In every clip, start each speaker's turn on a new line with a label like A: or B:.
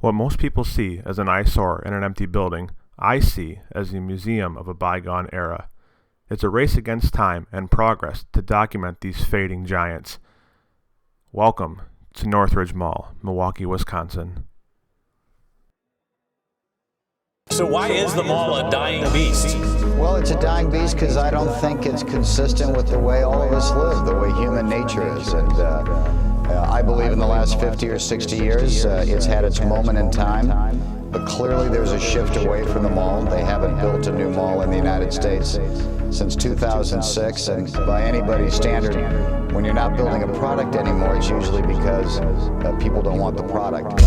A: What most people see as an eyesore and an empty building, I see as a museum of a bygone era. It's a race against time and progress to document these fading giants. Welcome to Northridge Mall, Milwaukee, Wisconsin.
B: So why is the mall a dying beast?
C: Well, it's a dying beast because I don't think it's consistent with the way all of us live, the way human nature is. And I believe in the last 50 or 60 years, it's had its moment in time. But clearly there's a shift away from the mall. They haven't built a new mall in the United States since 2006. And by anybody's standard, when you're not building a product anymore, it's usually because people don't want the product.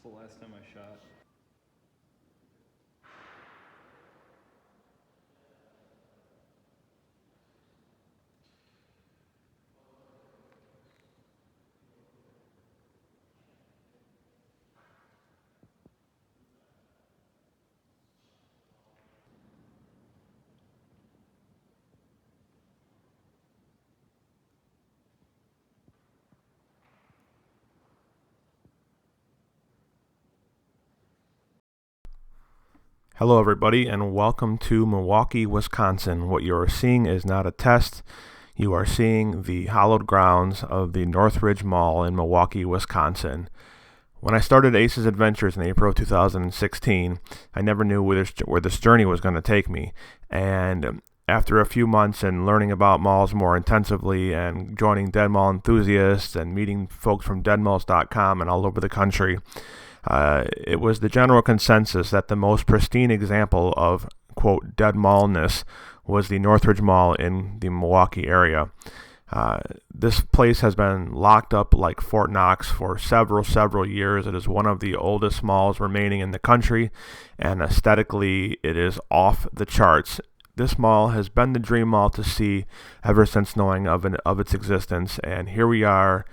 D: The last time I shot.
A: Hello everybody and welcome to Milwaukee, Wisconsin. What you are seeing is not a test. You are seeing the hallowed grounds of the Northridge Mall in Milwaukee, Wisconsin. When I started Ace's Adventures in April of 2016, I never knew where this journey was going to take me. And after a few months and learning about malls more intensively and joining Dead Mall enthusiasts and meeting folks from deadmalls.com and all over the country, it was the general consensus that the most pristine example of, quote, dead mallness was the Northridge Mall in the Milwaukee area. This place has been locked up like Fort Knox for several years. It is one of the oldest malls remaining in the country, and aesthetically it is off the charts. This mall has been the dream mall to see ever since knowing of its existence, and here we are.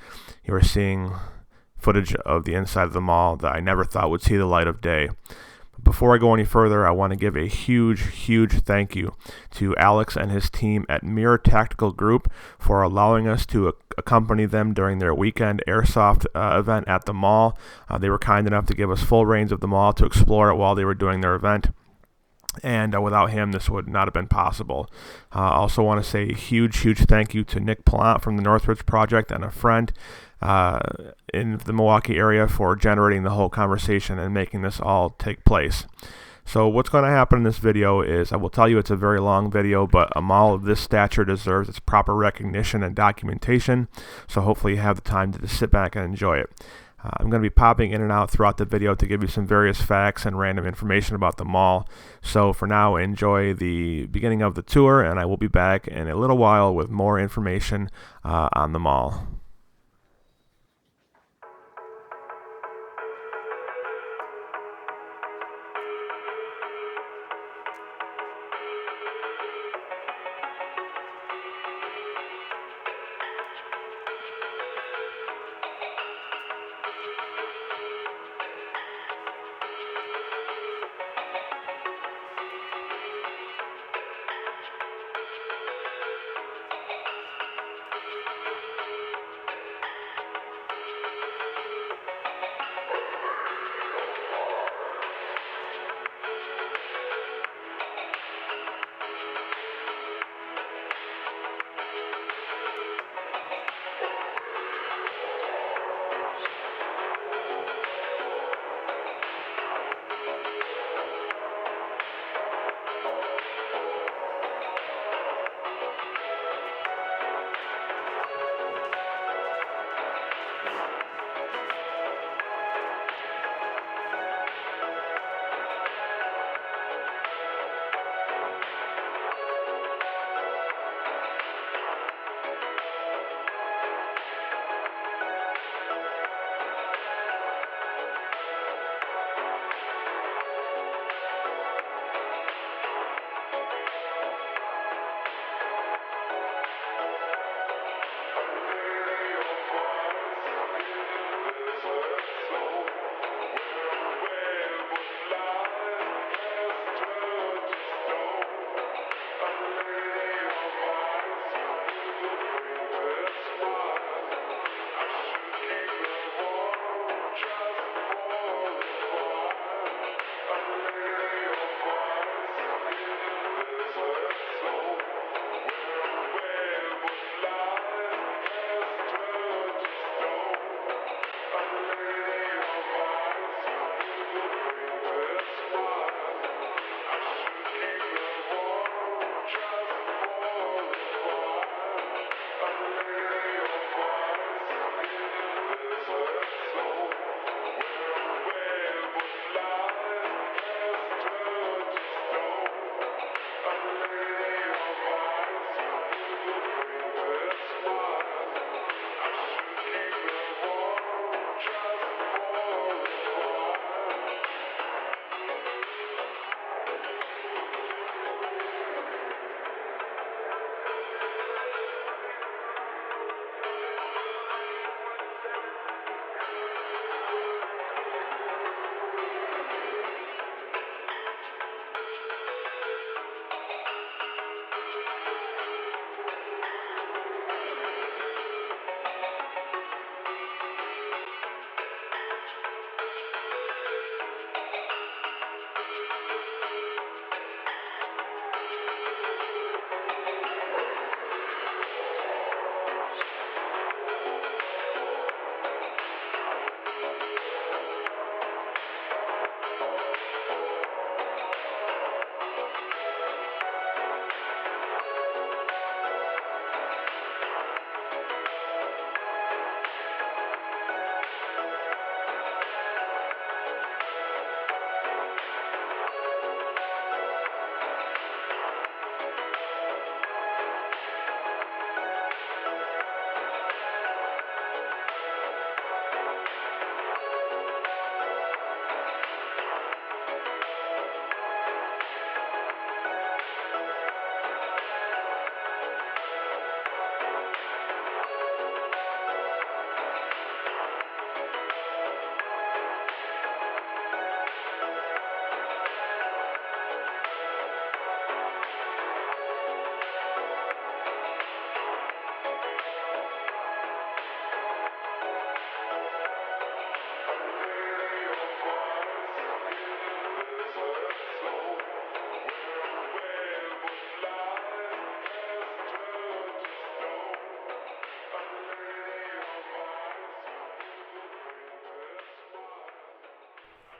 A: You are seeing footage of the inside of the mall that I never thought would see the light of day. Before I go any further, I want to give a huge thank you to Alex and his team at Mirror Tactical Group for allowing us to accompany them during their weekend airsoft event at the mall. They were kind enough to give us full reins of the mall to explore it while they were doing their event. And without him, this would not have been possible. I also want to say a huge thank you to Nick Plant from the Northridge Project and a friend in the Milwaukee area for generating the whole conversation and making this all take place. So what's going to happen in this video is I will tell you it's a very long video, but a mall of this stature deserves its proper recognition and documentation. So hopefully you have the time to just sit back and enjoy it. I'm going to be popping in and out throughout the video to give you some various facts and random information about the mall. So for now, enjoy the beginning of the tour, and I will be back in a little while with more information on the mall.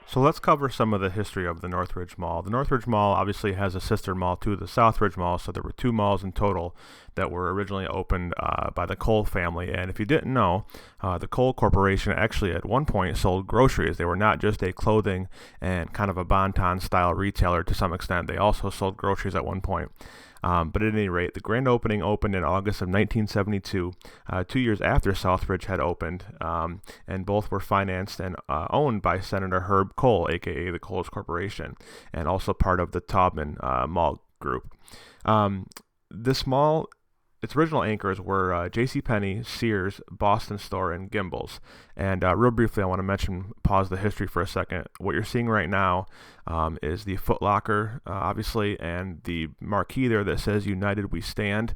A: So let's cover some of the history of the Northridge Mall. The Northridge Mall obviously has a sister mall to the Southridge Mall, so there were two malls in total that were originally opened by the Cole family. And if you didn't know, the Cole Corporation actually at one point sold groceries. They were not just a clothing and kind of a Bon-Ton style retailer to some extent. They also sold groceries at one point. But at any rate, the grand opening opened in August of 1972, 2 years after Southridge had opened, and both were financed and owned by Senator Herb Cole, aka the Coles Corporation, and also part of the Taubman Mall Group. This mall, its original anchors were JCPenney, Sears, Boston Store, and Gimbel's. And real briefly, I want to pause the history for a second. What you're seeing right now is the Foot Locker, obviously, and the marquee there that says United We Stand.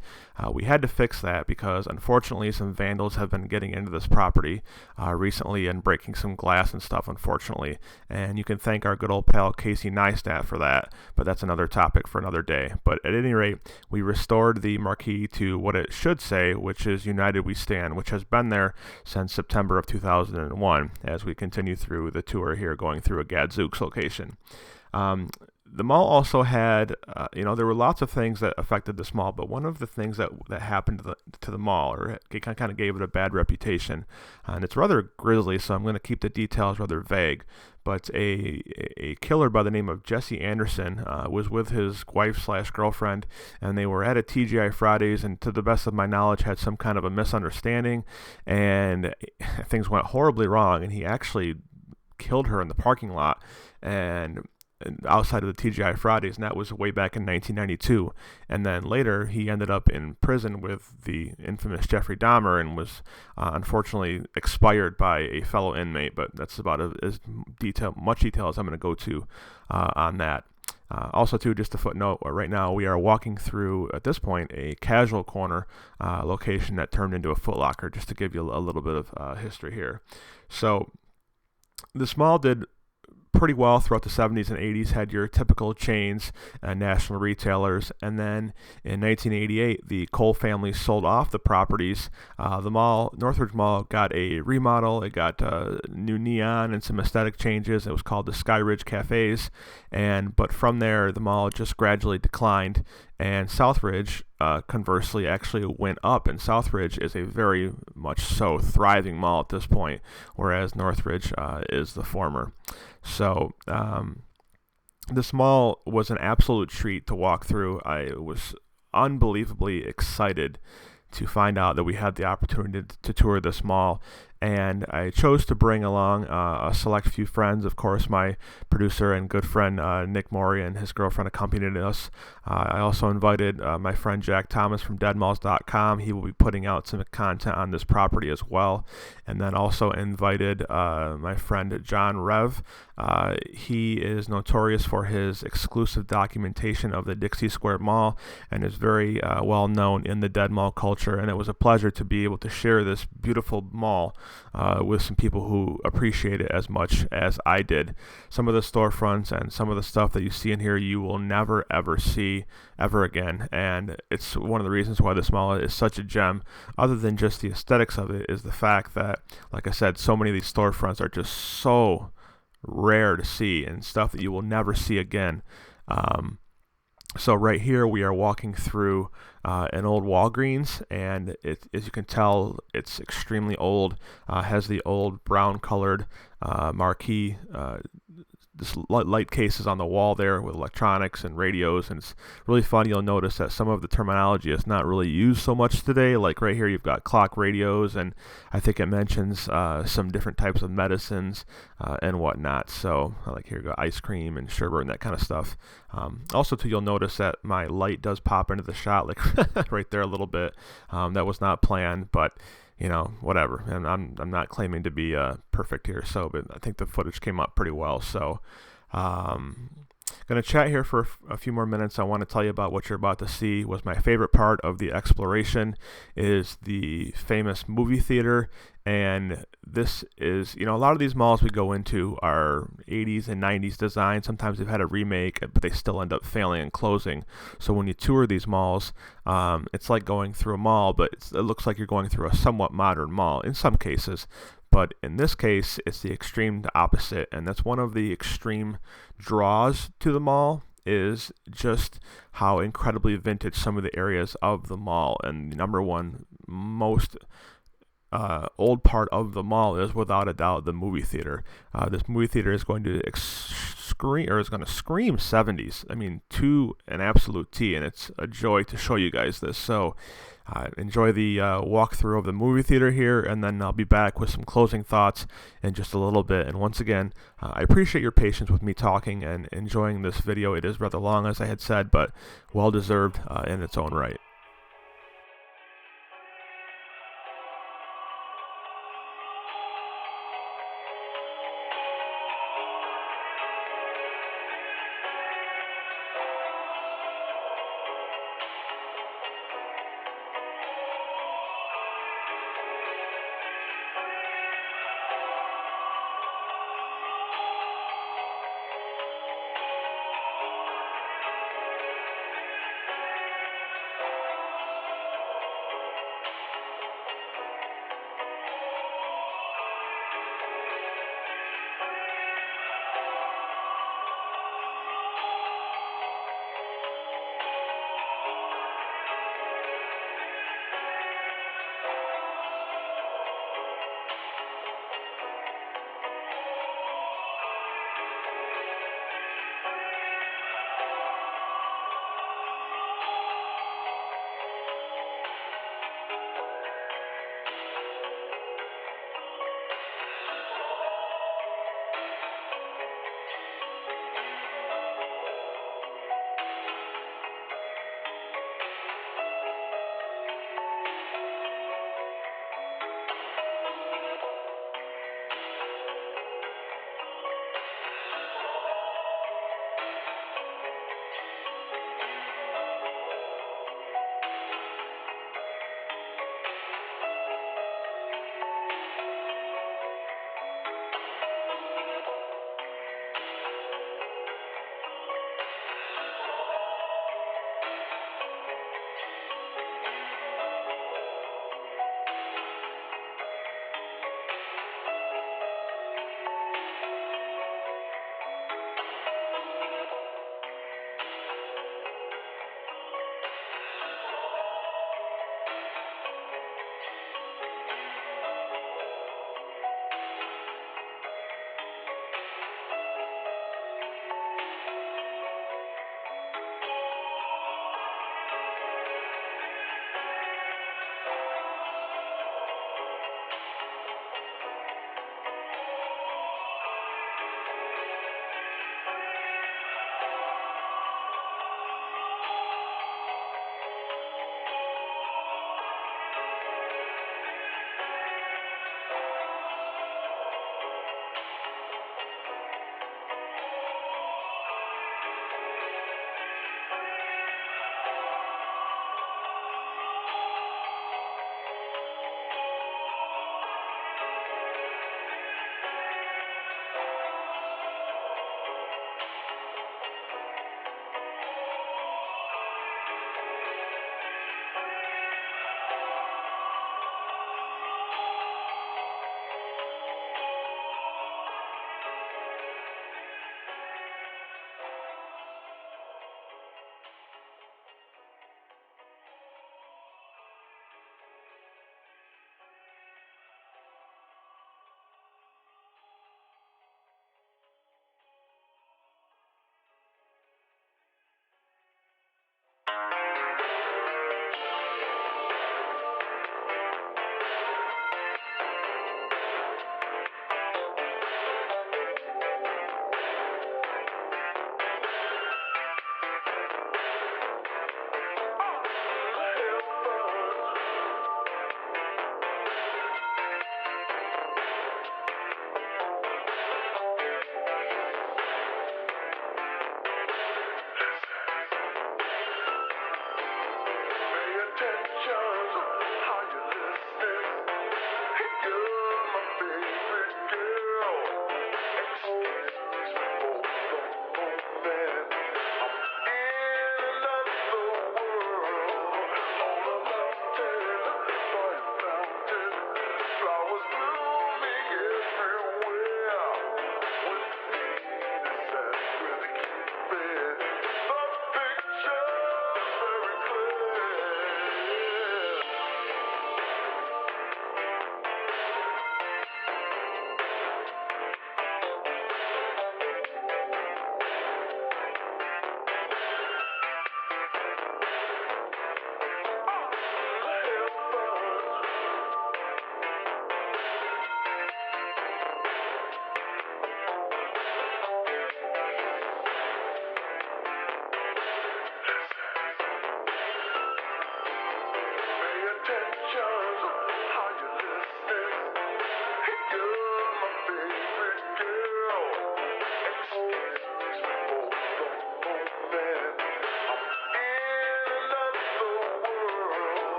A: We had to fix that because, unfortunately, some vandals have been getting into this property recently and breaking some glass and stuff, unfortunately. And you can thank our good old pal Casey Neistat for that, but that's another topic for another day. But at any rate, we restored the marquee to what it should say, which is United We Stand, which has been there since September of 2001 as we continue through the tour here going through a Gadzooks location. The mall also had, there were lots of things that affected this mall, but one of the things that happened to the mall, or it kind of gave it a bad reputation, and it's rather grisly, so I'm going to keep the details rather vague, but a killer by the name of Jesse Anderson was with his wife/girlfriend, and they were at a TGI Fridays, and to the best of my knowledge had some kind of a misunderstanding, and things went horribly wrong, and he actually killed her in the parking lot, and outside of the TGI Fridays, and that was way back in 1992. And then later, he ended up in prison with the infamous Jeffrey Dahmer and was unfortunately expired by a fellow inmate. But that's about as much detail as I'm going to go to on that. Also, too, just a footnote, right now we are walking through, at this point, a casual corner location that turned into a Foot Locker, just to give you a little bit of history here. So, this mall did pretty well throughout the 70s and 80s, had your typical chains and national retailers, and then in 1988 the Cole family sold off the properties. The mall, Northridge Mall, got a remodel. It got new neon and some aesthetic changes. It was called the Sky Ridge Cafes, but from there the mall just gradually declined, and Southridge conversely actually went up, and Southridge is a very much so thriving mall at this point, whereas Northridge is the former. So this mall was an absolute treat to walk through. I was unbelievably excited to find out that we had the opportunity to tour this mall, and I chose to bring along a select few friends. Of course, my producer and good friend Nick Morey and his girlfriend accompanied us. I also invited my friend Jack Thomas from deadmalls.com. He will be putting out some content on this property as well. And then also invited my friend John Rev. He is notorious for his exclusive documentation of the Dixie Square Mall and is very well known in the Dead Mall culture. And it was a pleasure to be able to share this beautiful mall with some people who appreciate it as much as I did. Some of the storefronts and some of the stuff that you see in here you will never ever see ever again, and it's one of the reasons why this mall is such a gem, other than just the aesthetics of it, is the fact that, like I said, so many of these storefronts are just so rare to see and stuff that you will never see again. So right here we are walking through an old Walgreens, and as you can tell, it's extremely old. Has the old brown colored marquee, this light cases on the wall there with electronics and radios, and it's really fun. You'll notice that some of the terminology is not really used so much today. Like right here you've got clock radios, and I think it mentions some different types of medicines and whatnot. So like here you go, ice cream and sherbet and that kind of stuff. Also too, you'll notice that my light does pop into the shot like right there a little bit. That was not planned, but whatever. And I'm not claiming to be perfect here, but I think the footage came up pretty well. So going to chat here for a few more minutes. I want to tell you about what you're about to see. Was my favorite part of the exploration is the famous movie theater. And this is, a lot of these malls we go into are 80s and 90s design. Sometimes they've had a remake, but they still end up failing and closing. So when you tour these malls, it's like going through a mall, but it looks like you're going through a somewhat modern mall in some cases. But in this case, it's the extreme opposite, and that's one of the extreme draws to the mall, is just how incredibly vintage some of the areas of the mall. And the number one most old part of the mall is without a doubt the movie theater. This movie theater is going to scream 70s. I mean, to an absolute T, and it's a joy to show you guys this. So enjoy the walkthrough of the movie theater here, and then I'll be back with some closing thoughts in just a little bit. And once again, I appreciate your patience with me talking and enjoying this video. It is rather long, as I had said, but well deserved in its own right.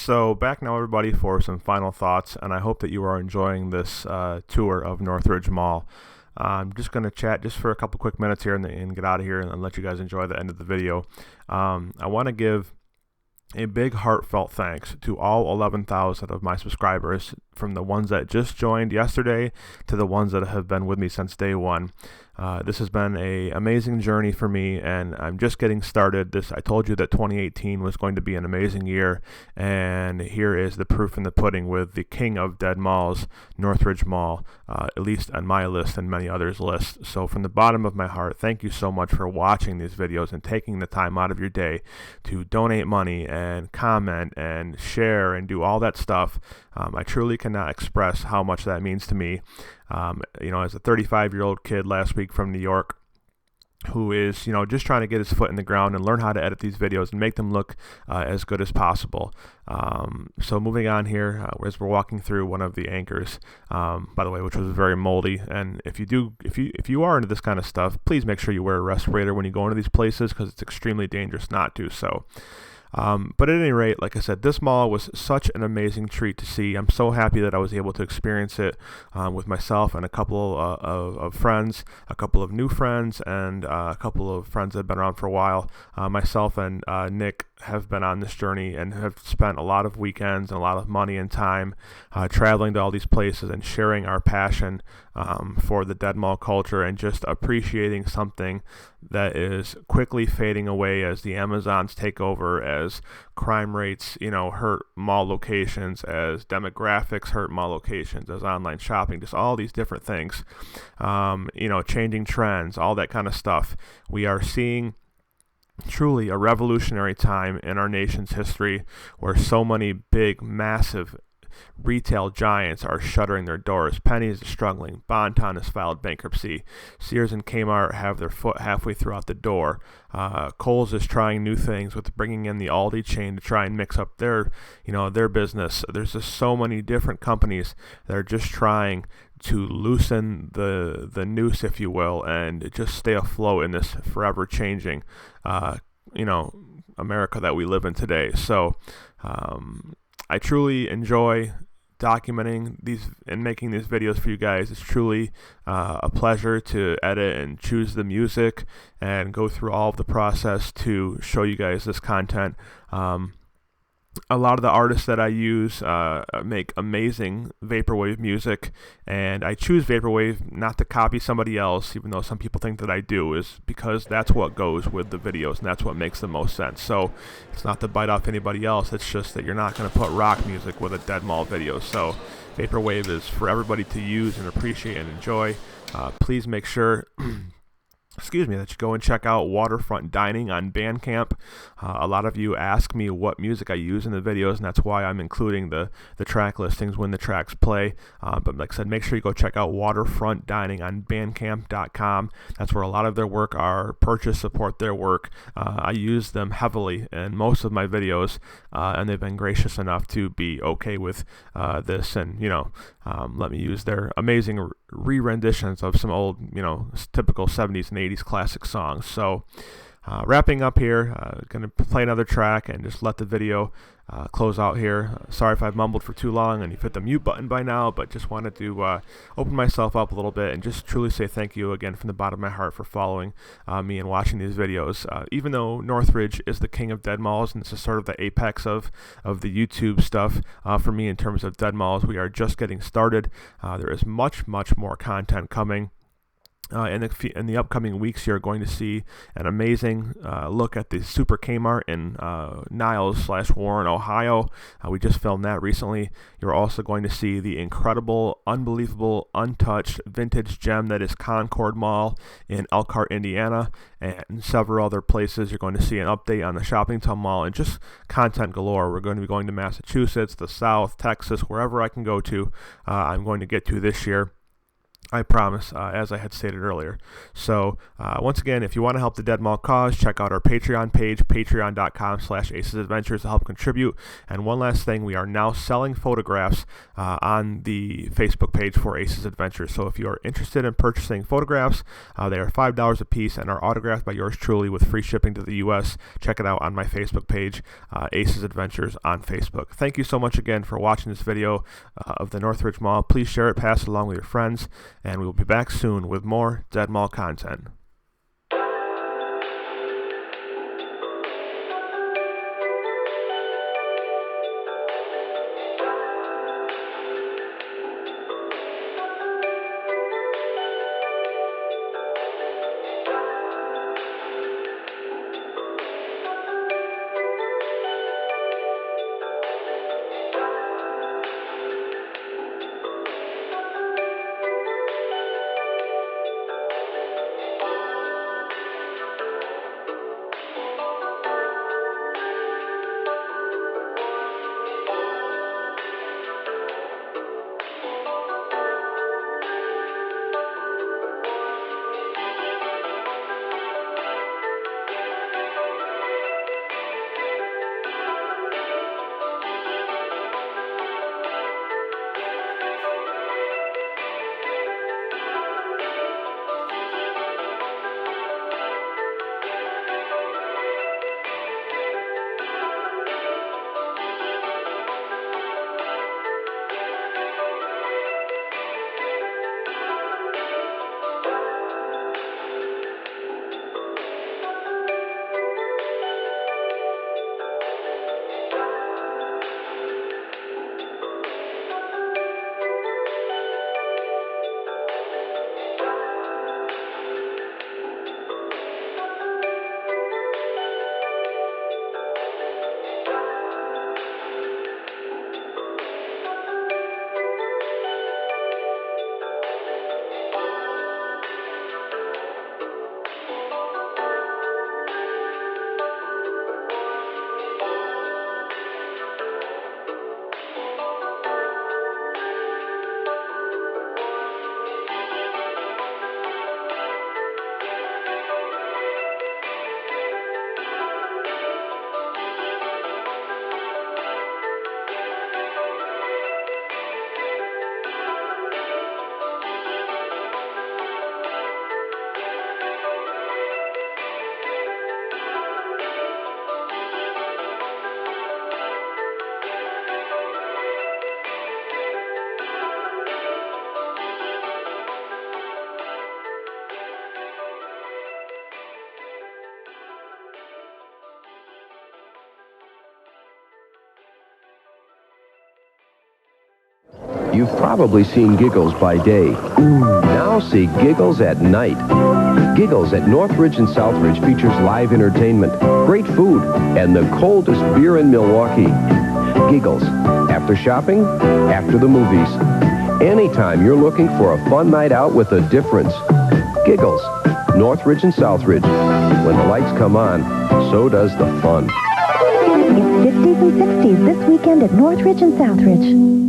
A: So back now, everybody, for some final thoughts, and I hope that you are enjoying this tour of Northridge Mall. I'm just going to chat just for a couple quick minutes here and get out of here and let you guys enjoy the end of the video. I want to give a big heartfelt thanks to all 11,000 of my subscribers, from the ones that just joined yesterday to the ones that have been with me since day one. This has been an amazing journey for me, and I'm just getting started. I told you that 2018 was going to be an amazing year, and here is the proof in the pudding with the king of dead malls, Northridge Mall, at least on my list and many others' lists. So from the bottom of my heart, thank you so much for watching these videos and taking the time out of your day to donate money and comment and share and do all that stuff. I truly cannot express how much that means to me. As a 35-year-old kid last week from New York, who is, just trying to get his foot in the ground and learn how to edit these videos and make them look as good as possible. So moving on here, as we're walking through one of the anchors, by the way, which was very moldy. And if you are into this kind of stuff, please make sure you wear a respirator when you go into these places, because it's extremely dangerous not to. So. But at any rate, like I said, this mall was such an amazing treat to see. I'm so happy that I was able to experience it with myself and a couple of friends, a couple of new friends, and a couple of friends that have been around for a while. Myself and Nick have been on this journey and have spent a lot of weekends and a lot of money and time traveling to all these places and sharing our passion for the dead mall culture, and just appreciating something that is quickly fading away as the Amazons take over, as crime rates, hurt mall locations, as demographics hurt mall locations, as online shopping, just all these different things, changing trends, all that kind of stuff. We are seeing truly a revolutionary time in our nation's history, where so many big, massive retail giants are shuttering their doors. Penny's is struggling. Bon-Ton has filed bankruptcy. Sears and Kmart have their foot halfway throughout the door. Kohl's is trying new things with bringing in the Aldi chain to try and mix up their business. There's just so many different companies that are just trying to loosen the noose, if you will, and just stay afloat in this forever changing, America that we live in today. So, I truly enjoy documenting these and making these videos for you guys. It's truly a pleasure to edit and choose the music and go through all of the process to show you guys this content. A lot of the artists that I use make amazing vaporwave music, and I choose vaporwave not to copy somebody else, even though some people think that I do, is because that's what goes with the videos and that's what makes the most sense. So it's not to bite off anybody else, it's just that you're not going to put rock music with a dead mall video. So vaporwave is for everybody to use and appreciate and enjoy. Please make sure that you go and check out Waterfront Dining on Bandcamp. A lot of you ask me what music I use in the videos, and that's why I'm including the track listings when the tracks play. But like I said, make sure you go check out Waterfront Dining on Bandcamp.com. That's where a lot of their work are. Purchase, support their work. I use them heavily in most of my videos, and they've been gracious enough to be okay with this, and let me use their amazing re-renditions of some old, typical 70s and 80s classic songs. So wrapping up here, going to play another track and just let the video close out here. Sorry if I've mumbled for too long and you've hit the mute button by now, but just wanted to open myself up a little bit and just truly say thank you again from the bottom of my heart for following me and watching these videos. Even though Northridge is the king of dead malls, and this is sort of the apex of the YouTube stuff for me in terms of dead malls, we are just getting started. There is much more content coming. In the upcoming weeks, you're going to see an amazing look at the Super Kmart in Niles/Warren, Ohio. We just filmed that recently. You're also going to see the incredible, unbelievable, untouched vintage gem that is Concord Mall in Elkhart, Indiana, and several other places. You're going to see an update on the Shoppingtown Mall and just content galore. We're going to be going to Massachusetts, the South, Texas, wherever I can go to, I'm going to get to this year. I promise, as I had stated earlier. So once again, if you want to help the Dead Mall cause, check out our Patreon page, patreon.com/acesadventures to help contribute. And one last thing, we are now selling photographs on the Facebook page for Aces Adventures. So if you are interested in purchasing photographs, they are $5 a piece and are autographed by yours truly with free shipping to the U.S. Check it out on my Facebook page, Aces Adventures on Facebook. Thank you so much again for watching this video of the Northridge Mall. Please share it, pass it along with your friends, and we will be back soon with more Dead Mall content.
E: You've probably seen Giggles by day. Now see Giggles at night. Giggles at Northridge and Southridge features live entertainment, great food, and the coldest beer in Milwaukee. Giggles. After shopping, after the movies. Anytime you're looking for a fun night out with a difference. Giggles. Northridge and Southridge. When the lights come on, so does the fun.
F: It's 50s and 60s this weekend at Northridge and Southridge.